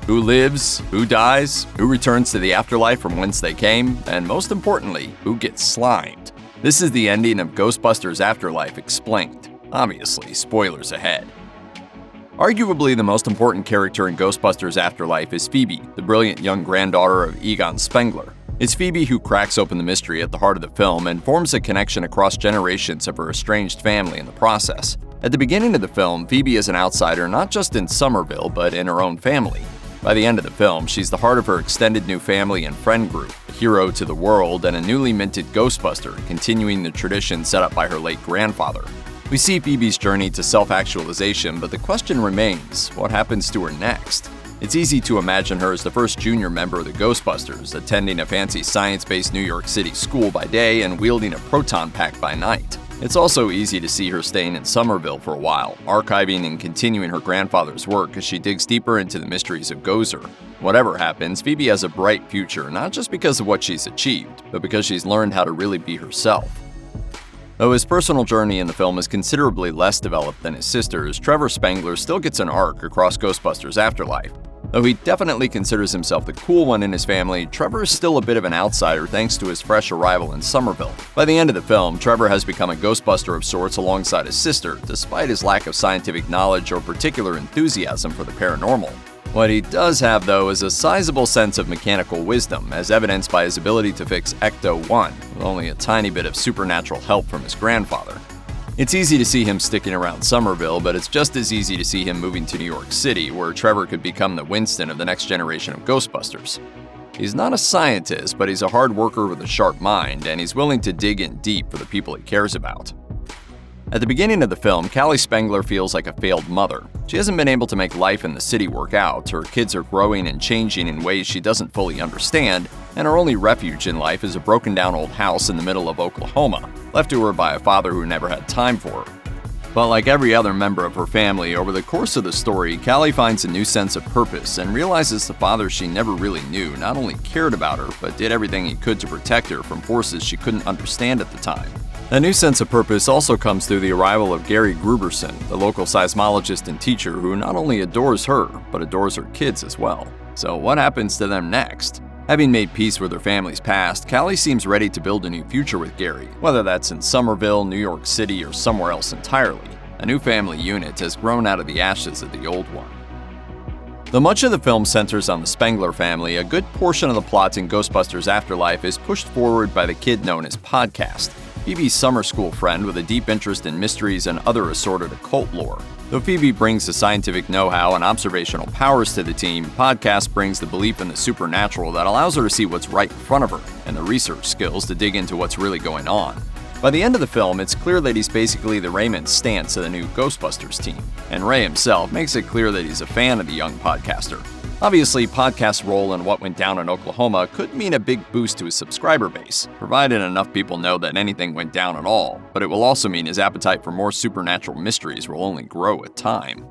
Who lives, who dies, who returns to the afterlife from whence they came, and most importantly, who gets slimed. This is the ending of Ghostbusters Afterlife Explained. Obviously, spoilers ahead. Arguably the most important character in Ghostbusters Afterlife is Phoebe, the brilliant young granddaughter of Egon Spengler. It's Phoebe who cracks open the mystery at the heart of the film and forms a connection across generations of her estranged family in the process. At the beginning of the film, Phoebe is an outsider not just in Summerville, but in her own family. By the end of the film, she's the heart of her extended new family and friend group, a hero to the world, and a newly minted Ghostbuster, continuing the tradition set up by her late grandfather. We see Phoebe's journey to self-actualization, but the question remains, what happens to her next? It's easy to imagine her as the first junior member of the Ghostbusters, attending a fancy science-based New York City school by day and wielding a proton pack by night. It's also easy to see her staying in Summerville for a while, archiving and continuing her grandfather's work as she digs deeper into the mysteries of Gozer. Whatever happens, Phoebe has a bright future, not just because of what she's achieved, but because she's learned how to really be herself. Though his personal journey in the film is considerably less developed than his sister's, Trevor Spengler still gets an arc across Ghostbusters Afterlife. Though he definitely considers himself the cool one in his family, Trevor is still a bit of an outsider thanks to his fresh arrival in Summerville. By the end of the film, Trevor has become a Ghostbuster of sorts alongside his sister, despite his lack of scientific knowledge or particular enthusiasm for the paranormal. What he does have, though, is a sizable sense of mechanical wisdom, as evidenced by his ability to fix Ecto-1, with only a tiny bit of supernatural help from his grandfather. It's easy to see him sticking around Summerville, but it's just as easy to see him moving to New York City, where Trevor could become the Winston of the next generation of Ghostbusters. He's not a scientist, but he's a hard worker with a sharp mind, and he's willing to dig in deep for the people he cares about. At the beginning of the film, Callie Spengler feels like a failed mother. She hasn't been able to make life in the city work out, her kids are growing and changing in ways she doesn't fully understand, and her only refuge in life is a broken-down old house in the middle of Oklahoma, left to her by a father who never had time for her. But like every other member of her family, over the course of the story, Callie finds a new sense of purpose and realizes the father she never really knew not only cared about her, but did everything he could to protect her from forces she couldn't understand at the time. A new sense of purpose also comes through the arrival of Gary Gruberson, the local seismologist and teacher who not only adores her, but adores her kids as well. So what happens to them next? Having made peace with her family's past, Callie seems ready to build a new future with Gary, whether that's in Summerville, New York City, or somewhere else entirely. A new family unit has grown out of the ashes of the old one. Though much of the film centers on the Spengler family, a good portion of the plot in Ghostbusters Afterlife is pushed forward by the kid known as Podcast, Phoebe's summer school friend with a deep interest in mysteries and other assorted occult lore. Though Phoebe brings the scientific know-how and observational powers to the team, Podcast brings the belief in the supernatural that allows her to see what's right in front of her, and the research skills to dig into what's really going on. By the end of the film, it's clear that he's basically the Raymond Stantz of the new Ghostbusters team, and Ray himself makes it clear that he's a fan of the young podcaster. Obviously, Podcast's role in what went down in Oklahoma could mean a big boost to his subscriber base, provided enough people know that anything went down at all, but it will also mean his appetite for more supernatural mysteries will only grow with time.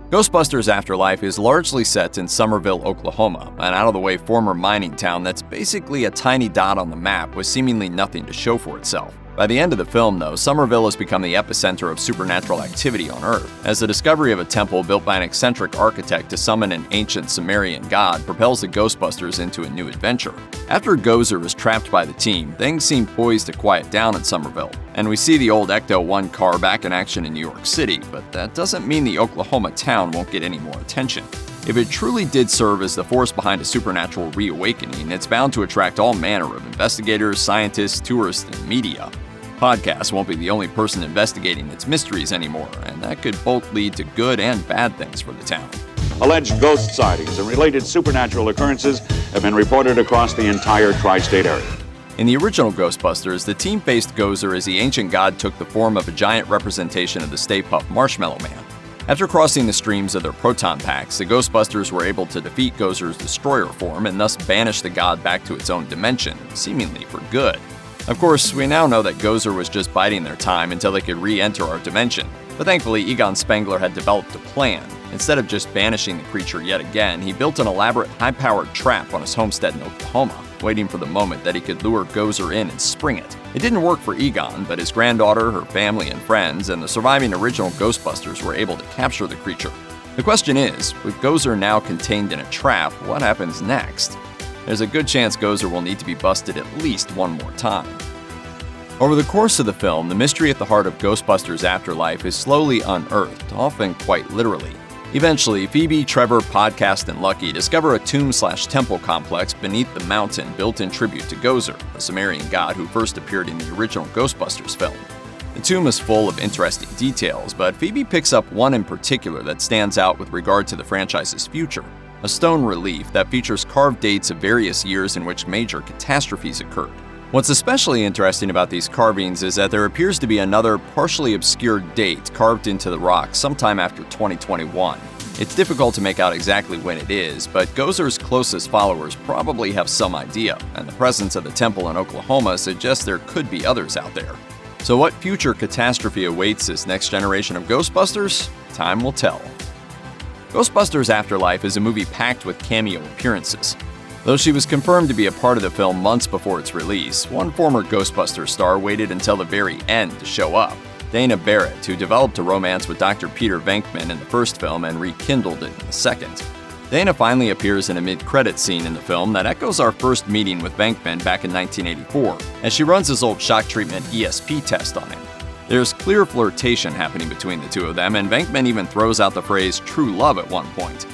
Ghostbusters Afterlife is largely set in Summerville, Oklahoma, an out-of-the-way former mining town that's basically a tiny dot on the map with seemingly nothing to show for itself. By the end of the film, though, Summerville has become the epicenter of supernatural activity on Earth, as the discovery of a temple built by an eccentric architect to summon an ancient Sumerian god propels the Ghostbusters into a new adventure. After Gozer is trapped by the team, things seem poised to quiet down in Summerville, and we see the old Ecto-1 car back in action in New York City, but that doesn't mean the Oklahoma town won't get any more attention. If it truly did serve as the force behind a supernatural reawakening, it's bound to attract all manner of investigators, scientists, tourists, and media. Podcast won't be the only person investigating its mysteries anymore, and that could both lead to good and bad things for the town. Alleged ghost sightings and related supernatural occurrences have been reported across the entire tri-state area. In the original Ghostbusters, the team faced Gozer as the ancient god took the form of a giant representation of the Stay Puft Marshmallow Man. After crossing the streams of their proton packs, the Ghostbusters were able to defeat Gozer's destroyer form and thus banish the god back to its own dimension, seemingly for good. Of course, we now know that Gozer was just biding their time until they could re-enter our dimension, but thankfully Egon Spengler had developed a plan. Instead of just banishing the creature yet again, he built an elaborate high-powered trap on his homestead in Oklahoma, waiting for the moment that he could lure Gozer in and spring it. It didn't work for Egon, but his granddaughter, her family and friends, and the surviving original Ghostbusters were able to capture the creature. The question is, with Gozer now contained in a trap, what happens next? There's a good chance Gozer will need to be busted at least one more time. Over the course of the film, the mystery at the heart of Ghostbusters Afterlife is slowly unearthed, often quite literally. Eventually, Phoebe, Trevor, Podcast, and Lucky discover a tomb/temple complex beneath the mountain built in tribute to Gozer, the Sumerian god who first appeared in the original Ghostbusters film. The tomb is full of interesting details, but Phoebe picks up one in particular that stands out with regard to the franchise's future: a stone relief that features carved dates of various years in which major catastrophes occurred. What's especially interesting about these carvings is that there appears to be another partially obscured date carved into the rock sometime after 2021. It's difficult to make out exactly when it is, but Gozer's closest followers probably have some idea, and the presence of the temple in Oklahoma suggests there could be others out there. So what future catastrophe awaits this next generation of Ghostbusters? Time will tell. Ghostbusters Afterlife is a movie packed with cameo appearances. Though she was confirmed to be a part of the film months before its release, one former Ghostbusters star waited until the very end to show up: Dana Barrett, who developed a romance with Dr. Peter Venkman in the first film and rekindled it in the second. Dana finally appears in a mid-credits scene in the film that echoes our first meeting with Venkman back in 1984, as she runs his old shock treatment ESP test on him. There's clear flirtation happening between the two of them, and Venkman even throws out the phrase "true love" at one point.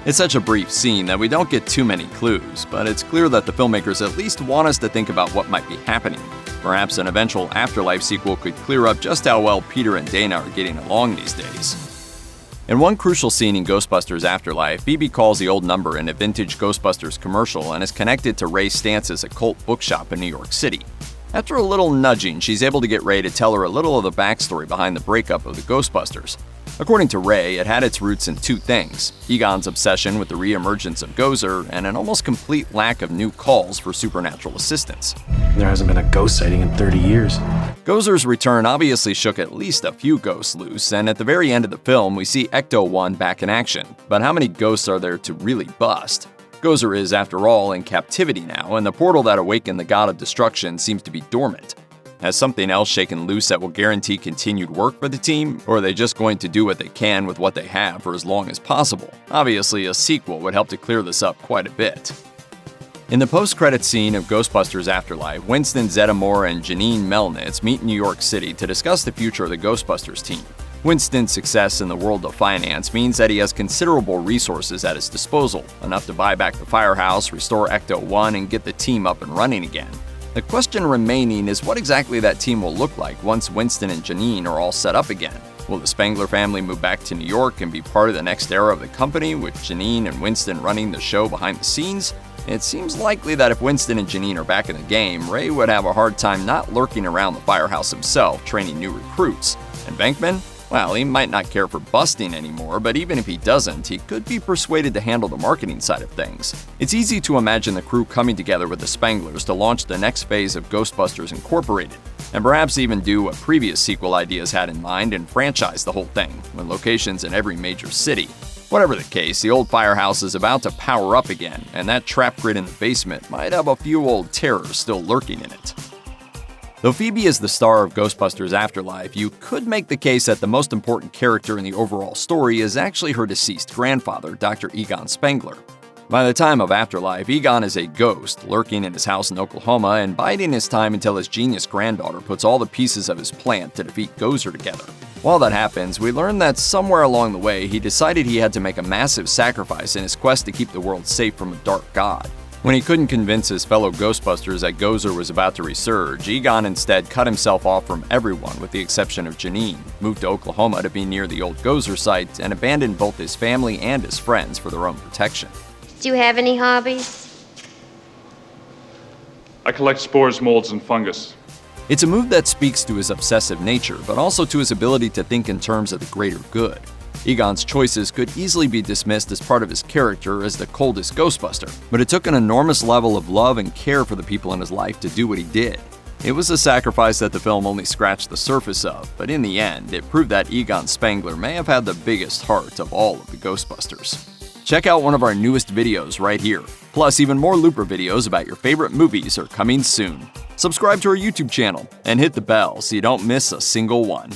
It's such a brief scene that we don't get too many clues, but it's clear that the filmmakers at least want us to think about what might be happening. Perhaps an eventual Afterlife sequel could clear up just how well Peter and Dana are getting along these days. In one crucial scene in Ghostbusters Afterlife, Phoebe calls the old number in a vintage Ghostbusters commercial and is connected to Ray Stantz's occult bookshop in New York City. After a little nudging, she's able to get Ray to tell her a little of the backstory behind the breakup of the Ghostbusters. According to Ray, it had its roots in two things: Egon's obsession with the re-emergence of Gozer and an almost complete lack of new calls for supernatural assistance. There hasn't been a ghost sighting in 30 years. Gozer's return obviously shook at least a few ghosts loose, and at the very end of the film, we see Ecto-1 back in action. But how many ghosts are there to really bust? Gozer is, after all, in captivity now, and the portal that awakened the god of destruction seems to be dormant. Has something else shaken loose that will guarantee continued work for the team, or are they just going to do what they can with what they have for as long as possible? Obviously, a sequel would help to clear this up quite a bit. In the post-credits scene of Ghostbusters Afterlife, Winston Zeddemore and Janine Melnitz meet in New York City to discuss the future of the Ghostbusters team. Winston's success in the world of finance means that he has considerable resources at his disposal, enough to buy back the firehouse, restore Ecto-1, and get the team up and running again. The question remaining is what exactly that team will look like once Winston and Janine are all set up again. Will the Spengler family move back to New York and be part of the next era of the company, with Janine and Winston running the show behind the scenes? It seems likely that if Winston and Janine are back in the game, Ray would have a hard time not lurking around the firehouse himself, training new recruits. And Venkman? Well, he might not care for busting anymore, but even if he doesn't, he could be persuaded to handle the marketing side of things. It's easy to imagine the crew coming together with the Spenglers to launch the next phase of Ghostbusters Incorporated, and perhaps even do what previous sequel ideas had in mind and franchise the whole thing, with locations in every major city. Whatever the case, the old firehouse is about to power up again, and that trap grid in the basement might have a few old terrors still lurking in it. Though Phoebe is the star of Ghostbusters Afterlife, you could make the case that the most important character in the overall story is actually her deceased grandfather, Dr. Egon Spengler. By the time of Afterlife, Egon is a ghost, lurking in his house in Oklahoma and biding his time until his genius granddaughter puts all the pieces of his plan to defeat Gozer together. While that happens, we learn that somewhere along the way, he decided he had to make a massive sacrifice in his quest to keep the world safe from a dark god. When he couldn't convince his fellow Ghostbusters that Gozer was about to resurge, Egon instead cut himself off from everyone with the exception of Janine, moved to Oklahoma to be near the old Gozer site, and abandoned both his family and his friends for their own protection. Do you have any hobbies? I collect spores, molds, and fungus. It's a move that speaks to his obsessive nature, but also to his ability to think in terms of the greater good. Egon's choices could easily be dismissed as part of his character as the coldest Ghostbuster, but it took an enormous level of love and care for the people in his life to do what he did. It was a sacrifice that the film only scratched the surface of, but in the end, it proved that Egon Spengler may have had the biggest heart of all of the Ghostbusters. Check out one of our newest videos right here. Plus, even more Looper videos about your favorite movies are coming soon. Subscribe to our YouTube channel and hit the bell so you don't miss a single one.